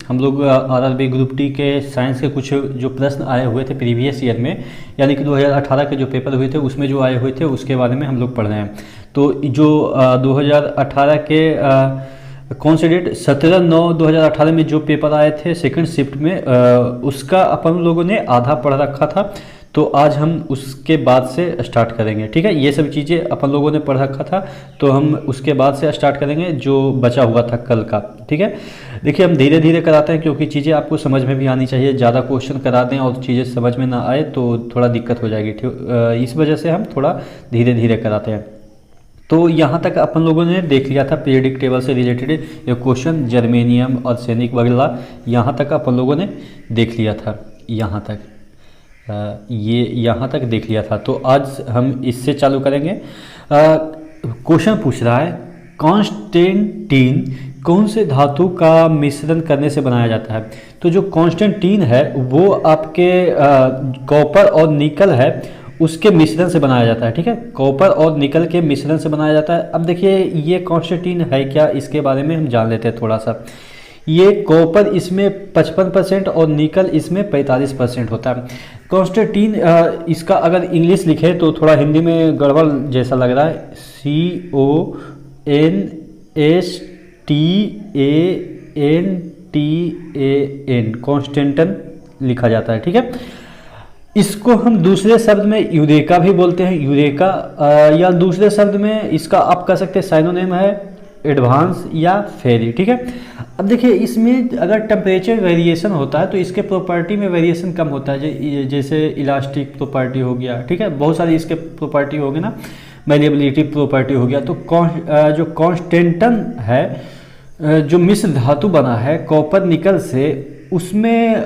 हम लोग RRB group D के साइंस के कुछ जो प्रश्न आए हुए थे प्रीवियस ईयर में, यानी कि 2018 के जो पेपर हुए थे उसमें जो आए हुए थे उसके बारे में हम लोग पढ़ रहे हैं। तो जो 2018 के कौन से डेट 17/9/2018 में जो पेपर आए थे सेकंड शिफ्ट में, उसका अपन लोगों ने आधा पढ़ रखा था। तो आज हम उसके बाद से स्टार्ट करेंगे, ठीक है। ये सब चीज़ें अपन लोगों ने पढ़ रखा था, तो हम उसके बाद से स्टार्ट करेंगे जो बचा हुआ था कल का, ठीक है। देखिए हम धीरे धीरे कराते हैं क्योंकि चीज़ें आपको समझ में भी आनी चाहिए। ज़्यादा क्वेश्चन करा दें और चीज़ें समझ में ना आए तो थोड़ा दिक्कत हो जाएगी, ठीक। इस वजह से हम थोड़ा धीरे धीरे कराते हैं। तो यहाँ तक अपन लोगों ने देख लिया था पीरियडिक टेबल से रिलेटेड ये क्वेश्चन, जर्मेनियम और सैनिक वगैरह, यहाँ तक अपन लोगों ने देख लिया था। यहाँ तक ये यहाँ तक देख लिया था। तो आज हम इससे चालू करेंगे। क्वेश्चन पूछ रहा है कॉन्स्टेंटीन कौन से धातु का मिश्रण करने से बनाया जाता है। तो जो कॉन्स्टेंटीन है वो आपके कॉपर और निकल है उसके मिश्रण से बनाया जाता है, ठीक है। कॉपर और निकल के मिश्रण से बनाया जाता है। अब देखिए ये कॉन्स्टेंटीन है क्या, इसके बारे में हम जान लेते हैं थोड़ा सा। ये कॉपर इसमें 55% और निकल इसमें 45% होता है। कॉन्स्टेंटीन इसका अगर इंग्लिश लिखे तो थोड़ा हिंदी में गड़बड़ जैसा लग रहा है, CONSTANTAN कॉन्स्टेंटन लिखा जाता है, ठीक है। इसको हम दूसरे शब्द में यूरेका भी बोलते हैं, यूरेका, या दूसरे शब्द में इसका आप कह सकते हैं साइनोनिम है एडवांस या फेरी, ठीक है। अब देखिए इसमें अगर टेम्परेचर वेरिएशन होता है तो इसके प्रॉपर्टी में वेरिएशन कम होता है, जैसे इलास्टिक प्रॉपर्टी हो गया, ठीक है। बहुत सारी इसके प्रॉपर्टी हो गए ना, मैलिएबिलिटी प्रॉपर्टी हो गया। तो जो कॉन्स्टेंटन है, जो मिश्र धातु बना है कॉपर निकल से, उसमें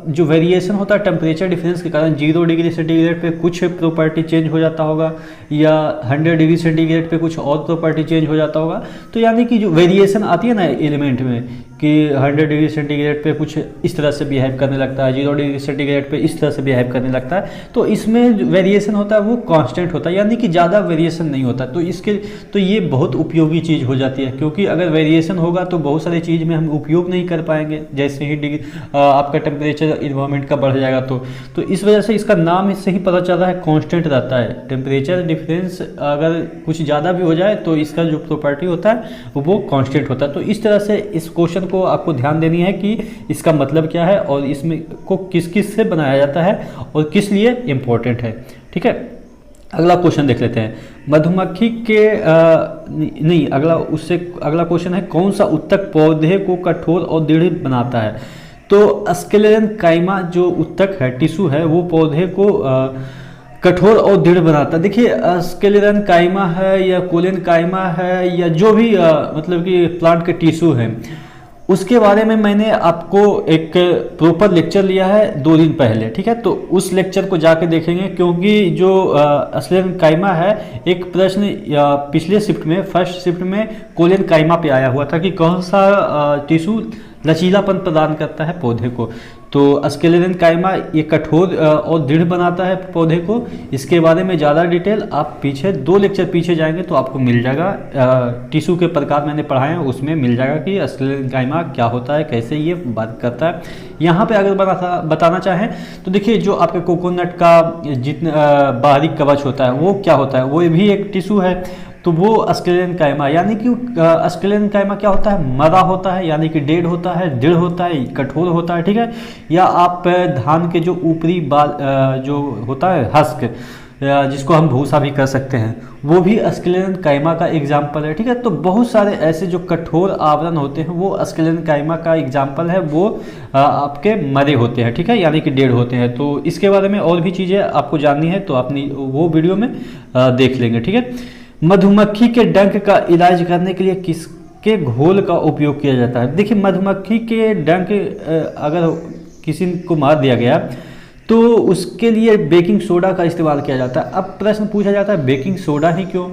जो वेरिएशन होता है टेम्परेचर डिफरेंस के कारण, 0 डिग्री सेंटीग्रेड पे कुछ प्रॉपर्टी चेंज हो जाता होगा या 100 डिग्री सेंटीग्रेड पे कुछ और प्रॉपर्टी चेंज हो जाता होगा। तो यानी कि जो वेरिएशन आती है ना एलिमेंट में कि 100 डिग्री सेंटीग्रेड पे कुछ इस तरह से बिहेव करने लगता है, 0 डिग्री सेंटीग्रेड पे इस तरह से बिहेव करने लगता है, तो इसमें जो वेरिएशन होता है वो कांस्टेंट होता है, यानी कि ज़्यादा वेरिएशन नहीं होता। तो ये बहुत उपयोगी चीज़ हो जाती है, क्योंकि अगर वेरिएशन होगा तो बहुत सारी चीज़ में हम उपयोग नहीं कर पाएंगे। जैसे ही आपका टेम्परेचर इन्वायरमेंट का बढ़ जाएगा तो इस वजह से इसका नाम इससे ही पता चल रहा है कांस्टेंट रहता है। टेम्परेचर डिफरेंस अगर कुछ ज़्यादा भी हो जाए तो इसका जो प्रॉपर्टी होता है वो कांस्टेंट होता है। तो इस तरह से इस क्वेश्चन को आपको ध्यान देनी है कि इसका मतलब क्या है और इसमें को किस किस से बनाया जाता है और किस लिए इम्पोर्टेंट है, ठीक है। अगला क्वेश्चन देख लेते हैं। मधुमक्खी के अगला क्वेश्चन है कौन सा उत्तक पौधे को कठोर और दृढ़ बनाता है। तो स्क्लेरन काइमा जो उत्तक है, टिश्यू है, वो पौधे को कठोर और दृढ़ बनाता है। देखिए स्क्लेरन काइमा है या कोलेन काइमा है या जो भी मतलब कि प्लांट के टिश्यू है, उसके बारे में मैंने आपको एक प्रॉपर लेक्चर लिया है 2 दिन पहले, ठीक है। तो उस लेक्चर को जाके देखेंगे, क्योंकि जो स्क्लेरन काइमा है एक प्रश्न पिछले शिफ्ट में, फर्स्ट शिफ्ट में कोलेन काइमा पे आया हुआ था कि कौन सा टिश्यू लचीलापन प्रदान करता है पौधे को। तो स्क्लेरन काइमा ये कठोर और दृढ़ बनाता है पौधे को। इसके बारे में ज़्यादा डिटेल आप पीछे 2 लेक्चर पीछे जाएंगे तो आपको मिल जाएगा। टिश्यू के प्रकार मैंने पढ़ाए हैं, उसमें मिल जाएगा कि स्क्लेरन काइमा क्या होता है, कैसे ये बात करता है। यहाँ पे अगर बताना चाहें तो देखिए जो आपके कोकोनट का जितना बाहरी कवच होता है वो क्या होता है, वो भी एक टिश्यू है। तो वो स्क्लेरन काइमा, यानी कि स्क्लेरन काइमा क्या होता है, मरा होता है, यानी कि डेड होता है, दृढ़ होता है, कठोर होता है, ठीक है। या आप धान के जो ऊपरी बाल जो होता है हस्क, जिसको हम भूसा भी कर सकते हैं, वो भी स्क्लेरन काइमा का एग्जाम्पल है, ठीक है। तो बहुत सारे ऐसे जो कठोर आवरण होते हैं वो स्क्लेरन काइमा का एग्जाम्पल है, वो आपके मरे होते हैं, ठीक है, यानी कि डेड होते हैं। तो इसके बारे में और भी चीज़ें आपको जाननी है तो अपनी वो वीडियो में देख लेंगे, ठीक है। मधुमक्खी के डंक का इलाज करने के लिए किसके घोल का उपयोग किया जाता है। देखिए मधुमक्खी के डंक अगर किसी को मार दिया गया तो उसके लिए बेकिंग सोडा का इस्तेमाल किया जाता है। अब प्रश्न पूछा जाता है बेकिंग सोडा ही क्यों,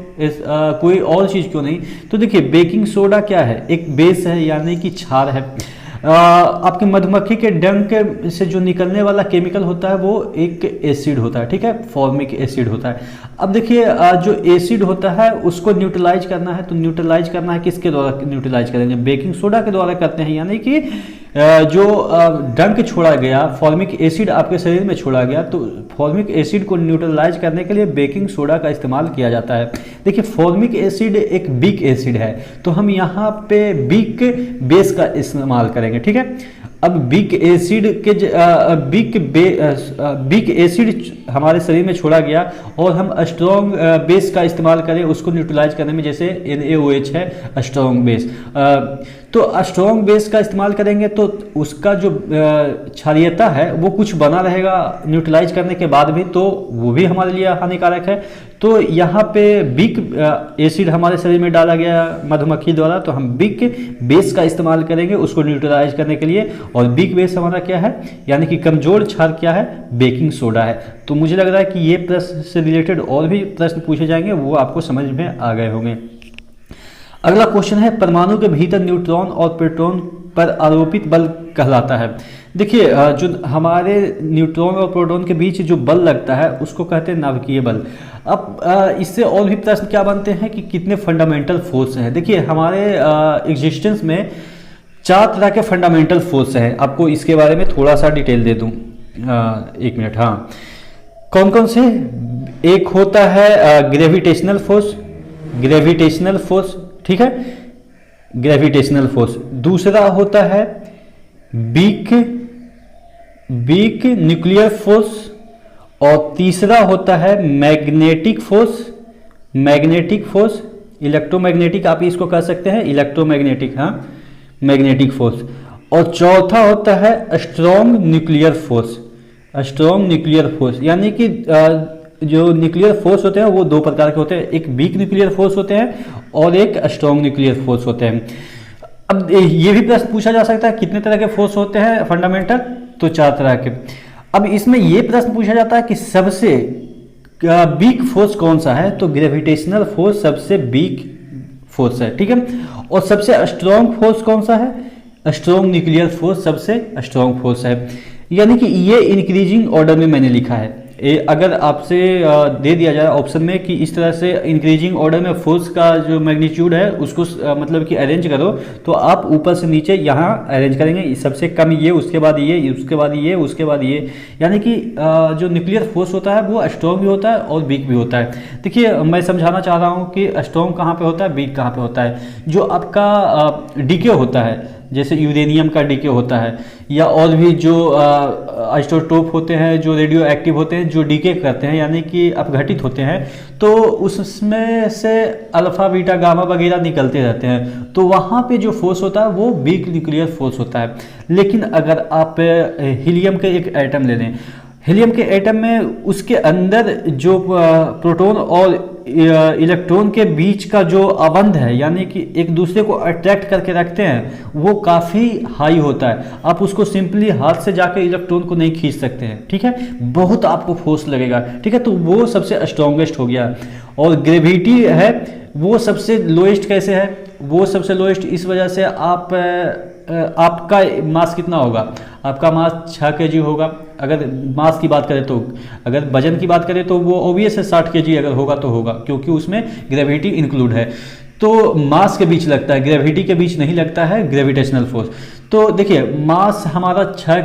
कोई और चीज़ क्यों नहीं। तो देखिए बेकिंग सोडा क्या है, एक बेस है, यानी कि क्षार है। आपके मधुमक्खी के डंक से जो निकलने वाला केमिकल होता है वो एक एसिड होता है, ठीक है, फॉर्मिक एसिड होता है। अब देखिए जो एसिड होता है उसको न्यूट्रलाइज करना है, तो न्यूट्रलाइज करना है किसके द्वारा न्यूट्रलाइज करेंगे, बेकिंग सोडा के द्वारा करते हैं, यानी कि जो डंक छोड़ा गया, फॉर्मिक एसिड आपके शरीर में छोड़ा गया, तो फॉर्मिक एसिड को न्यूट्रलाइज करने के लिए बेकिंग सोडा का इस्तेमाल किया जाता है। देखिए फॉर्मिक एसिड एक वीक एसिड है, तो हम यहाँ पे वीक बेस का इस्तेमाल करेंगे, ठीक है। अब वीक एसिड के वीक एसिड हमारे शरीर में छोड़ा गया और हम स्ट्रॉन्ग बेस का इस्तेमाल करें उसको न्यूट्रलाइज करने में, जैसे NaOH है स्ट्रॉन्ग बेस, तो स्ट्रॉन्ग बेस का इस्तेमाल करेंगे तो उसका जो क्षारीयता है वो कुछ बना रहेगा न्यूट्रलाइज करने के बाद भी, तो वो भी हमारे लिए हानिकारक है। तो यहाँ पे वीक एसिड हमारे शरीर में डाला गया मधुमक्खी द्वारा, तो हम वीक बेस का इस्तेमाल करेंगे उसको न्यूट्रलाइज करने के लिए। और वीक बेस हमारा क्या है, यानी कि कमजोर क्षार क्या है, बेकिंग सोडा है। तो मुझे लग रहा है कि ये प्रश्न से रिलेटेड और भी प्रश्न पूछे जाएंगे, वो आपको समझ में आ गए होंगे। अगला क्वेश्चन है, परमाणु के भीतर न्यूट्रॉन और प्रोटॉन पर आरोपित बल कहलाता है। देखिए जो हमारे न्यूट्रॉन और प्रोटॉन के बीच जो बल लगता है उसको कहते हैं नाभिकीय बल। अब इससे और भी प्रश्न क्या बनते हैं कि कितने फंडामेंटल फोर्स हैं। देखिए हमारे एग्जिस्टेंस में 4 तरह के फंडामेंटल फोर्स हैं, आपको इसके बारे में थोड़ा सा डिटेल दे दूं, 1 मिनट। हाँ, कौन कौन से? एक होता है ग्रेविटेशनल फोर्स, ग्रेविटेशनल फोर्स, ठीक है, ग्रेविटेशनल फोर्स। दूसरा होता है वीक न्यूक्लियर फोर्स, और तीसरा होता है magnetic force, magnetic force, electromagnetic आप इसको कह सकते हैं, इलेक्ट्रोमैग्नेटिक, हाँ मैग्नेटिक फोर्स। और चौथा होता है strong nuclear force, strong nuclear force. यानी कि जो न्यूक्लियर फोर्स होते हैं वो 2 प्रकार के होते हैं, एक वीक न्यूक्लियर फोर्स होते हैं और एक स्ट्रॉन्ग न्यूक्लियर फोर्स होते हैं। अब ये भी प्रश्न पूछा जा सकता है कितने तरह के फोर्स होते हैं फंडामेंटल, तो 4 तरह के। अब इसमें ये प्रश्न पूछा जाता है कि सबसे वीक फोर्स कौन सा है, तो ग्रेविटेशनल फोर्स सबसे वीक फोर्स है, ठीक है। और सबसे स्ट्रॉन्ग फोर्स कौन सा है, स्ट्रॉन्ग न्यूक्लियर फोर्स सबसे स्ट्रॉन्ग फोर्स है। यानी कि ये इंक्रीजिंग ऑर्डर में मैंने लिखा है। अगर आपसे दे दिया जाए ऑप्शन में कि इस तरह से इंक्रीजिंग ऑर्डर में फोर्स का जो मैग्नीट्यूड है उसको मतलब कि अरेंज करो, तो आप ऊपर से नीचे यहाँ अरेंज करेंगे, सबसे कम ये, उसके बाद ये, उसके बाद ये, उसके बाद ये। यानी कि जो न्यूक्लियर फोर्स होता है वो स्ट्रॉन्ग भी होता है और वीक भी होता है। देखिए मैं समझाना चाह रहा हूँ कि स्ट्रॉन्ग कहाँ पे होता है, वीक कहाँ पे होता है। जो आपका डीके होता है, जैसे यूरेनियम का डीके होता है, या और भी जो आइसोटोप होते हैं जो रेडियो एक्टिव होते हैं, जो डीके करते हैं यानी कि अपघटित होते हैं, तो उसमें से अल्फा बीटा गामा वगैरह निकलते रहते हैं, तो वहाँ पे जो फोर्स होता है वो वीक न्यूक्लियर फोर्स होता है। लेकिन अगर आप हीलियम के एक एटम ले लें, हीलियम के एटम में उसके अंदर जो प्रोटॉन और इलेक्ट्रॉन के बीच का जो अबंध है, यानी कि एक दूसरे को अट्रैक्ट करके रखते हैं, वो काफ़ी हाई होता है। आप उसको सिंपली हाथ से जाके इलेक्ट्रॉन को नहीं खींच सकते हैं, ठीक है, बहुत आपको फोर्स लगेगा, ठीक है। तो वो सबसे स्ट्रॉन्गेस्ट हो गया। और ग्रेविटी है वो सबसे लोएस्ट कैसे है, वो सबसे लोएस्ट इस वजह से आपका मास कितना होगा, आपका मास 6 kg होगा। अगर मास की बात करें तो, अगर वजन की बात करें तो वो ऑब्वियस है 60 kg अगर होगा तो होगा, क्योंकि उसमें ग्रेविटी इंक्लूड है। तो मास के बीच लगता है, ग्रेविटी के बीच नहीं लगता है ग्रेविटेशनल फोर्स। तो देखिए मास हमारा 6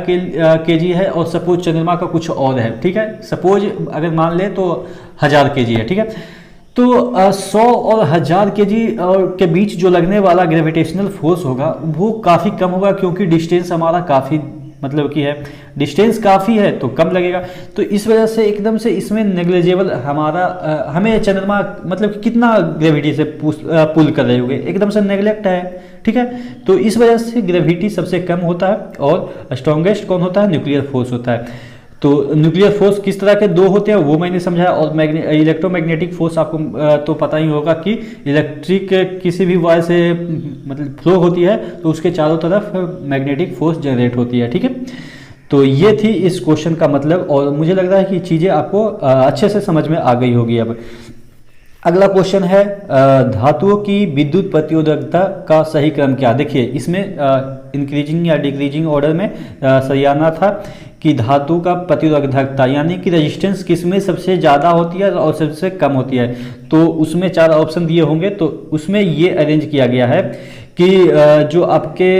kg है, और सपोज चंद्रमा का कुछ और है, ठीक है, सपोज अगर मान ले तो 1000 kg है, ठीक है। तो 100 और 1000 kg के बीच जो लगने वाला ग्रेविटेशनल फोर्स होगा वो काफ़ी कम होगा, क्योंकि डिस्टेंस हमारा काफ़ी मतलब कि है, डिस्टेंस काफ़ी है तो कम लगेगा। तो इस वजह से एकदम से इसमें नेग्लिजिबल हमारा हमें चंद्रमा मतलब कि कितना ग्रेविटी से पुल कर रहे होंगे, एकदम से नेग्लेक्ट है, ठीक है। तो इस वजह से ग्रेविटी सबसे कम होता है, और स्ट्रॉन्गेस्ट कौन होता है, न्यूक्लियर फोर्स होता है। तो न्यूक्लियर फोर्स किस तरह के 2 होते हैं वो मैंने समझाया। और इलेक्ट्रोमैग्नेटिक फोर्स आपको तो पता ही होगा कि इलेक्ट्रिक किसी भी वायर से मतलब फ्लो होती है तो उसके चारों तरफ मैग्नेटिक फोर्स जनरेट होती है, ठीक है। तो ये थी इस क्वेश्चन का मतलब, और मुझे लग रहा है कि चीज़ें आपको अच्छे से समझ में आ गई होगी। अब अगला क्वेश्चन है, धातुओं की विद्युत प्रतिरोधकता का सही क्रम क्या। देखिए इसमें इंक्रीजिंग या डिक्रीजिंग ऑर्डर में सरियाना था कि धातु का प्रतिरोधकता यानी कि रेजिस्टेंस किसमें सबसे ज़्यादा होती है और सबसे कम होती है। तो उसमें 4 ऑप्शन दिए होंगे, तो उसमें ये अरेंज किया गया है कि जो आपके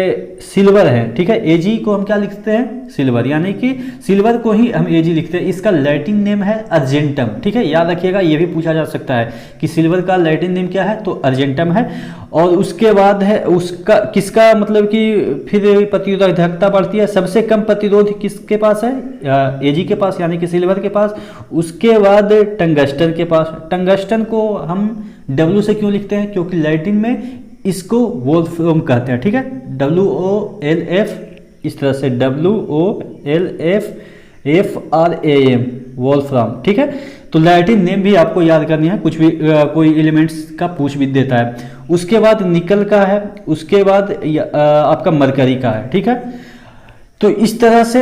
सिल्वर है, ठीक है, एजी को हम क्या लिखते हैं, सिल्वर, यानी कि सिल्वर को ही हम एजी लिखते हैं। इसका लैटिन नेम है अर्जेंटम, ठीक है, याद रखिएगा, ये भी पूछा जा सकता है कि सिल्वर का लैटिन नेम क्या है, तो अर्जेंटम है। और उसके बाद है उसका किसका मतलब कि फिर प्रतिरोधकता बढ़ती है, सबसे कम प्रतिरोध किसके पास है, एजी के पास, यानी कि सिल्वर के पास। उसके बाद टंगस्टन के पास। टंगस्टन को हम डब्ल्यू से क्यों लिखते हैं, क्योंकि लैटिन में इसको वोल्फ्राम कहते हैं, ठीक है, WOLF, इस तरह से WOLFFRAM, वोल्फ्राम, ठीक है। तो लैटिन नेम भी आपको याद करनी है, कुछ भी कोई एलिमेंट्स का पूछ भी देता है। उसके बाद निकल का है, उसके बाद आपका मरकरी का है, ठीक है। तो इस तरह से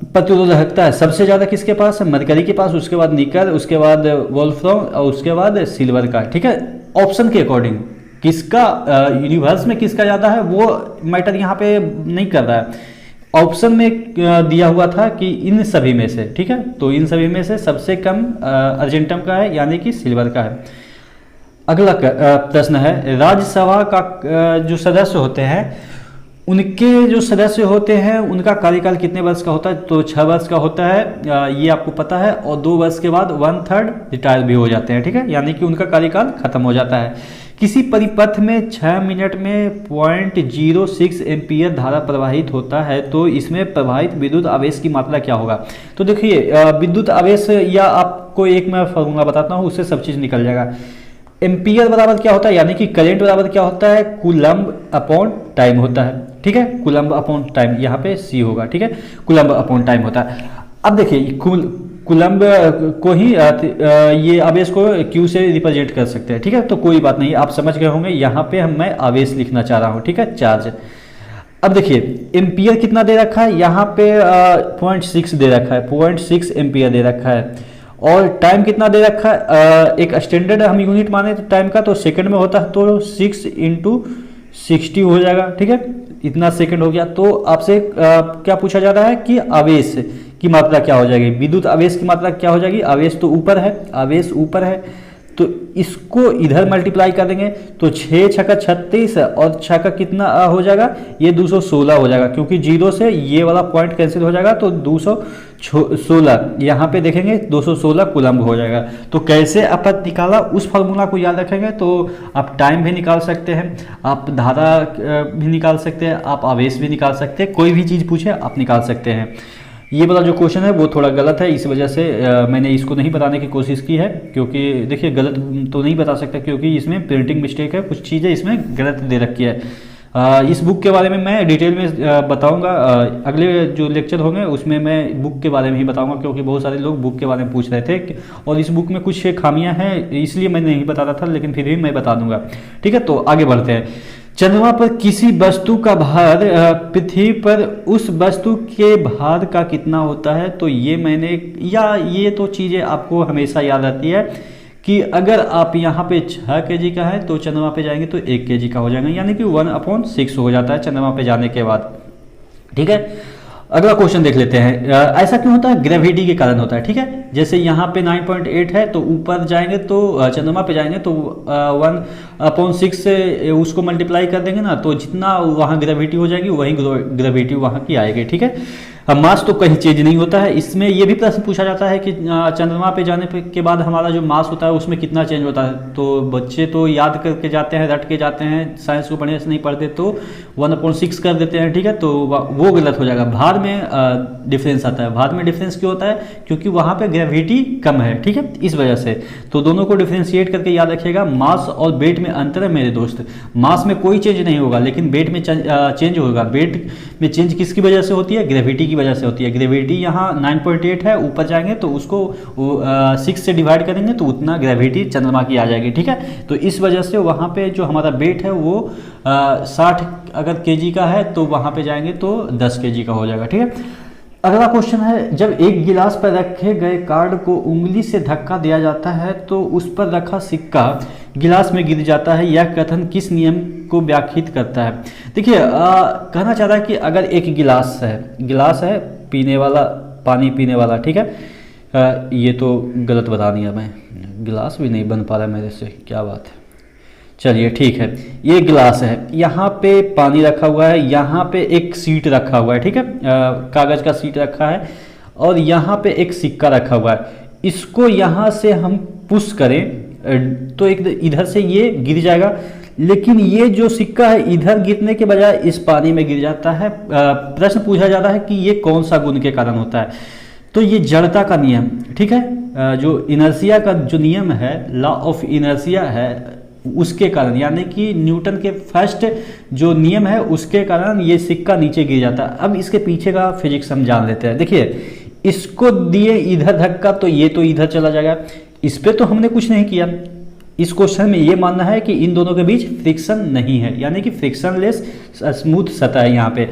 प्रतिरोधकता है सबसे ज़्यादा किसके पास है, मरकरी के पास, उसके बाद निकल, उसके बाद वोल्फ्राम और उसके बाद सिल्वर का, ठीक है। ऑप्शन के अकॉर्डिंग किसका यूनिवर्स में किसका ज़्यादा है वो मैटर यहाँ पे नहीं कर रहा है, ऑप्शन में दिया हुआ था कि इन सभी में से, ठीक है। तो इन सभी में से सबसे कम अर्जेंटम का है, यानी कि सिल्वर का है। अगला प्रश्न है, राज्यसभा का जो सदस्य होते हैं उनके जो सदस्य होते हैं उनका कार्यकाल कितने वर्ष का होता है, तो 6 वर्ष का होता है, ये आपको पता है। और 2 वर्ष के बाद 1/3 रिटायर भी हो जाते हैं, ठीक है, यानी कि उनका कार्यकाल खत्म हो जाता है। किसी परिपथ में 6 मिनट में 0.06 एम्पियर धारा प्रवाहित होता है, तो इसमें प्रवाहित विद्युत आवेश की मात्रा क्या होगा। तो देखिए विद्युत आवेश, या आपको एक मैं फॉर्मूला बताता हूँ, उससे सब चीज़ निकल जाएगा। एम्पियर बराबर क्या होता है, यानी कि करंट बराबर क्या होता है, कूलम्ब अपॉन टाइम होता है, ठीक है, कूलम्ब अपॉन टाइम, यहाँ पे सी होगा, ठीक है, कूलम्ब अपॉन टाइम होता है। अब देखिए कूलम्ब को ही ये आवेश को क्यू से रिप्रेजेंट कर सकते हैं, ठीक है। तो कोई बात नहीं, आप समझ गए होंगे, यहाँ पे मैं आवेश लिखना चाह रहा हूँ, ठीक है, चार्ज। अब देखिए एम्पियर कितना दे रखा है, यहाँ पे 0.6 दे रखा है, 0.6 एम्पियर दे रखा है। और टाइम कितना दे रखा है, एक स्टैंडर्ड हम यूनिट माने तो टाइम का, तो सेकंड में होता है, तो 6 × 60 हो जाएगा, ठीक है, इतना सेकंड हो गया। तो आपसे क्या पूछा जा रहा है कि आवेश की मात्रा क्या हो जाएगी, विद्युत आवेश की मात्रा क्या हो जाएगी। आवेश तो ऊपर है, आवेश ऊपर है, तो इसको इधर मल्टीप्लाई कर देंगे, तो 6 × 36 और 6 का कितना हो जाएगा, ये 216 हो जाएगा, क्योंकि 0 से ये वाला पॉइंट कैंसिल हो जाएगा, तो 216 यहाँ पे देखेंगे, 216 कूलम्ब हो जाएगा। तो कैसे अपन निकाला, उस फार्मूला को याद रखेंगे तो आप टाइम भी निकाल सकते हैं, आप धारा भी निकाल सकते हैं, आप आवेश भी निकाल सकते हैं, कोई भी चीज़ पूछे आप निकाल सकते हैं। ये वाला जो क्वेश्चन है वो थोड़ा गलत है, इस वजह से मैंने इसको नहीं बताने की कोशिश की है, क्योंकि देखिए गलत तो नहीं बता सकता, क्योंकि इसमें प्रिंटिंग मिस्टेक है, कुछ चीज़ें इसमें गलत दे रखी है। इस बुक के बारे में मैं डिटेल में बताऊंगा, अगले जो लेक्चर होंगे उसमें मैं बुक के बारे में ही बताऊंगा, क्योंकि बहुत सारे लोग बुक के बारे में पूछ रहे थे, और इस बुक में कुछ खामियां हैं, इसलिए मैं नहीं बता रहा था, लेकिन फिर भी मैं बता दूंगा, ठीक है। तो आगे बढ़ते हैं। चंद्रमा पर किसी वस्तु का भार पृथ्वी पर उस वस्तु के भार का कितना होता है, तो ये मैंने, या ये तो चीज़ें आपको हमेशा याद रहती है कि अगर आप यहाँ पे 6 kg का है तो चंद्रमा पे जाएंगे तो 1 kg का हो जाएगा, यानी कि 1/6 हो जाता है चंद्रमा पे जाने के बाद, ठीक है। अगला क्वेश्चन देख लेते हैं, ऐसा क्यों होता है, ग्रेविटी के कारण होता है, ठीक है। जैसे यहाँ पे 9.8 है, तो ऊपर जाएंगे तो चंद्रमा पे जाएंगे तो 1/6 से उसको मल्टीप्लाई कर देंगे ना, तो जितना वहाँ ग्रेविटी हो जाएगी वही ग्रेविटी वहाँ की आएगी, ठीक है। मास तो कहीं चेंज नहीं होता है। इसमें ये भी प्रश्न पूछा जाता है कि चंद्रमा पे जाने के बाद हमारा जो मास होता है उसमें कितना चेंज होता है, तो बच्चे तो याद करके जाते हैं, रट के जाते हैं, साइंस को बढ़िया से नहीं पढ़ते तो 1/6 कर देते हैं, ठीक है, तो वो गलत हो जाएगा। भार में डिफरेंस आता है। भार में डिफरेंस क्यों होता है, क्योंकि वहाँ पे ग्रेविटी कम है, ठीक है, इस वजह से। तो दोनों को डिफ्रेंशिएट करके याद रखिएगा। मास और वेट में अंतर है मेरे दोस्त। मास में कोई चेंज नहीं होगा, लेकिन वेट में चेंज होगा। वेट में चेंज किसकी वजह से होती है, ग्रेविटी की वजह से होती है। ग्रेविटी यहाँ 9.8 है, ऊपर जाएंगे तो उसको 6 से डिवाइड करेंगे तो उतना ग्रेविटी चंद्रमा की आ जाएगी, ठीक है। तो इस वजह से वहाँ पे जो हमारा वेट है वो 60 अगर केजी का है तो वहाँ पे जाएंगे तो 10 केजी का हो जाएगा, ठीक है। अगला क्वेश्चन है, जब एक गिलास पर रखे गए कार्ड को उंगली से धक्का दिया जाता है तो उस पर रखा सिक्का गिलास में गिर जाता है, यह कथन किस नियम को व्याख्यायित करता है। देखिए कहना चाह रहा है कि अगर एक गिलास है पीने वाला, पानी पीने वाला, ठीक है। ये तो गलत बता दिया मैं, गिलास भी नहीं बन पा रहा मेरे से, क्या बात है। चलिए ठीक है, ये गिलास है, यहाँ पे पानी रखा हुआ है, यहाँ पे एक सीट रखा हुआ है, ठीक है, कागज का सीट रखा है, और यहाँ पे एक सिक्का रखा हुआ है। इसको यहाँ से हम पुश करें तो एक इधर से ये गिर जाएगा, लेकिन ये जो सिक्का है इधर गिरने के बजाय इस पानी में गिर जाता है। प्रश्न पूछा जाता है कि ये कौन सा गुण के कारण होता है, तो ये जड़ता का नियम, ठीक है, जो इनर्शिया का जो नियम है, लॉ ऑफ इनर्शिया है, उसके कारण, यानी कि न्यूटन के फर्स्ट जो नियम है उसके कारण ये सिक्का नीचे गिर जाता है। अब इसके पीछे का फिजिक्स हम जान लेते हैं। देखिए, इसको दिए इधर धक्का तो ये तो इधर चला जाएगा, इस पे तो हमने कुछ नहीं किया। इस क्वेश्चन में ये मानना है कि इन दोनों के बीच फ्रिक्शन नहीं है, यानी कि फ्रिक्शनलेस स्मूथ सतह है यहाँ पे,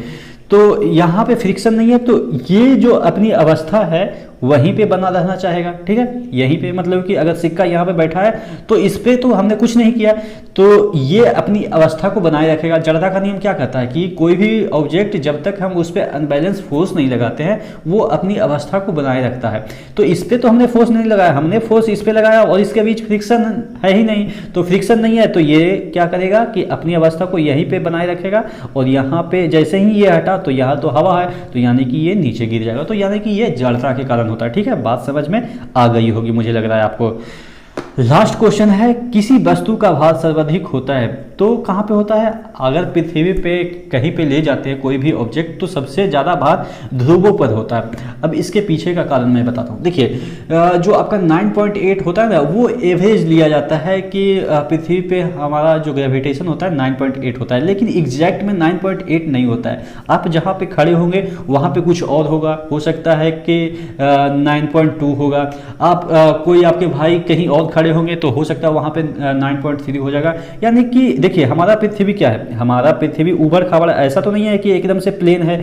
तो यहाँ पे फ्रिक्शन नहीं है, तो ये जो अपनी अवस्था है वहीं पे बना रहना चाहेगा, ठीक है, यहीं पे, मतलब कि अगर सिक्का यहाँ पे बैठा है तो इस पे तो हमने कुछ नहीं किया, तो ये अपनी अवस्था को बनाए रखेगा। जड़ता का नियम क्या कहता है कि कोई भी ऑब्जेक्ट जब तक हम उस पर अनबैलेंस फोर्स नहीं लगाते हैं वो अपनी अवस्था को बनाए रखता है। तो इस पे तो हमने फोर्स नहीं लगाया, हमने फोर्स इस पे लगाया और इसके बीच फ्रिक्शन है ही नहीं, तो फ्रिक्शन नहीं है तो ये क्या करेगा कि अपनी अवस्था को यहीं पे बनाए रखेगा, और यहाँ पे जैसे ही ये हटा तो यहाँ तो हवा है, तो यानी कि ये नीचे गिर जाएगा, तो यानी कि ये जड़ता के कारण होता है। ठीक है, बात समझ में आ गई होगी मुझे लग रहा है आपको। लास्ट क्वेश्चन है, किसी वस्तु का भार सर्वाधिक होता है तो कहाँ पे होता है? अगर पृथ्वी पे कहीं पे ले जाते हैं कोई भी ऑब्जेक्ट तो सबसे ज़्यादा भार ध्रुवों पर होता है। अब इसके पीछे का कारण मैं बताता हूँ। देखिए, जो आपका 9.8 होता है ना, वो एवरेज लिया जाता है कि पृथ्वी पे हमारा जो ग्रेविटेशन होता है 9.8 होता है, लेकिन एग्जैक्ट में 9.8 नहीं होता है। आप जहाँ पे खड़े होंगे वहाँ पे कुछ और होगा, हो सकता है कि 9.2 होगा। आप कोई आपके भाई कहीं और खड़े होंगे तो हो सकता है वहाँ पे 9.3 हो जाएगा। यानी कि देखिए, हमारा पृथ्वी क्या है, हमारा पृथ्वी ऊबड़ खाबड़ ऐसा तो नहीं है कि एकदम से प्लेन है।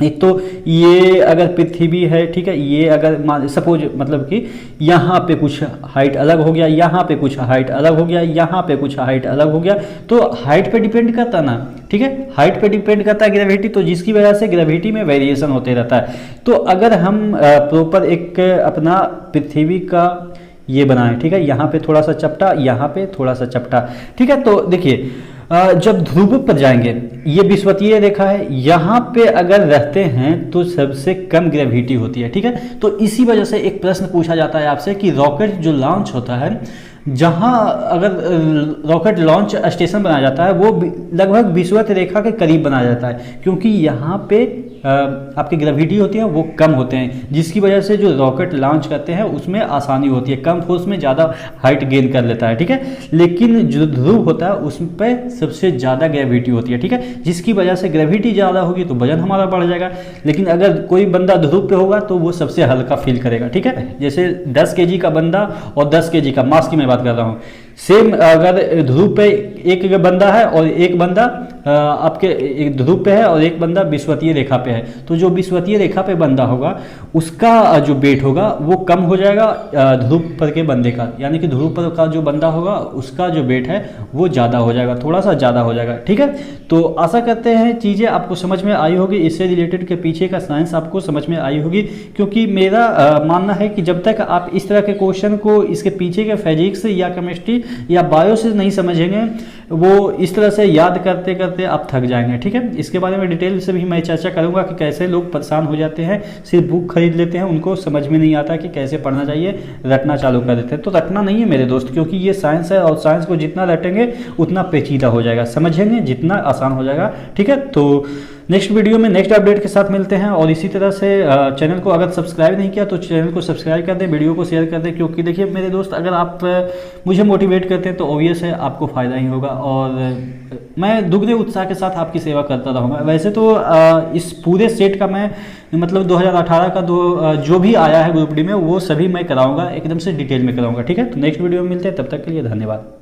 एक तो ये अगर पृथ्वी है, ठीक है, ये अगर सपोज मतलब कि यहाँ पे कुछ हाइट अलग हो गया, यहाँ पे कुछ हाइट अलग हो गया, यहाँ पे कुछ हाइट अलग हो गया, तो हाइट पे डिपेंड करता ना, ठीक है, हाइट पे डिपेंड करता है ग्रेविटी, तो जिसकी वजह से ग्रेविटी में वेरिएशन होते रहता है। तो अगर हम प्रॉपर एक अपना पृथ्वी का ये बनाएं, ठीक है, यहाँ पे थोड़ा सा चपटा, यहाँ पे थोड़ा सा चपटा, ठीक है, तो देखिए जब ध्रुव पर जाएंगे, ये विषुवतीय रेखा है, यहाँ पे अगर रहते हैं तो सबसे कम ग्रेविटी होती है, ठीक है। तो इसी वजह से एक प्रश्न पूछा जाता है आपसे कि रॉकेट जो लॉन्च होता है, जहाँ अगर रॉकेट लॉन्च स्टेशन बनाया जाता है वो लगभग विषुवत रेखा के करीब बनाया जाता है, क्योंकि यहाँ पे आपकी ग्रेविटी होती है वो कम होते हैं, जिसकी वजह से जो रॉकेट लॉन्च करते हैं उसमें आसानी होती है, कम फोर्स में ज़्यादा हाइट गेन कर लेता है, ठीक है। लेकिन जो ध्रुव होता है उस पर सबसे ज़्यादा ग्रेविटी होती है, ठीक है, जिसकी वजह से ग्रेविटी ज़्यादा होगी तो वजन हमारा बढ़ जाएगा। लेकिन अगर कोई बंदा ध्रुव पे होगा तो वो सबसे हल्का फील करेगा, ठीक है। जैसे 10 kg का बंदा और 10 kg का, मास की मैं बात कर रहा हूँ, सेम अगर ध्रुव पे एक बंदा है और एक बंदा आपके एक ध्रुव पे है और एक बंदा विषुवतीय रेखा पे है, तो जो विषुवतीय रेखा पे बंदा होगा उसका जो वेट होगा वो कम हो जाएगा ध्रुव पर के बंदे का, यानी कि ध्रुव पर का जो बंदा होगा उसका जो वेट है वो ज़्यादा हो जाएगा, थोड़ा सा ज़्यादा हो जाएगा, ठीक है। तो आशा करते हैं चीज़ें आपको समझ में आई होगी, इससे रिलेटेड के पीछे का साइंस आपको समझ में आई होगी, क्योंकि मेरा मानना है कि जब तक आप इस तरह के क्वेश्चन को इसके पीछे के फिजिक्स या केमिस्ट्री या बायो से नहीं समझेंगे, वो इस तरह से याद करते करते आप थक जाएंगे, ठीक है। इसके बारे में डिटेल से भी मैं चर्चा करूंगा कि कैसे लोग परेशान हो जाते हैं, सिर्फ बुक खरीद लेते हैं, उनको समझ में नहीं आता कि कैसे पढ़ना चाहिए, रटना चालू कर देते हैं। तो रटना नहीं है मेरे दोस्त, क्योंकि ये साइंस है और साइंस को जितना रटेंगे उतना पेचीदा हो जाएगा, समझेंगे जितना आसान हो जाएगा, ठीक है। तो नेक्स्ट वीडियो में नेक्स्ट अपडेट के साथ मिलते हैं, और इसी तरह से चैनल को अगर सब्सक्राइब नहीं किया तो चैनल को सब्सक्राइब कर दें, वीडियो को शेयर कर दें, क्योंकि देखिए मेरे दोस्त, अगर आप मुझे मोटिवेट करते हैं तो ऑब्वियस है आपको फ़ायदा ही होगा, और मैं दुगने उत्साह के साथ आपकी सेवा करता रहूँगा। वैसे तो इस पूरे सेट का मैं मतलब 2018 का जो भी आया है ग्रुप डी में वो सभी मैं कराऊँगा, एकदम से डिटेल में कराऊँगा, ठीक है। तो नेक्स्ट वीडियो में मिलते हैं, तब तक के लिए धन्यवाद।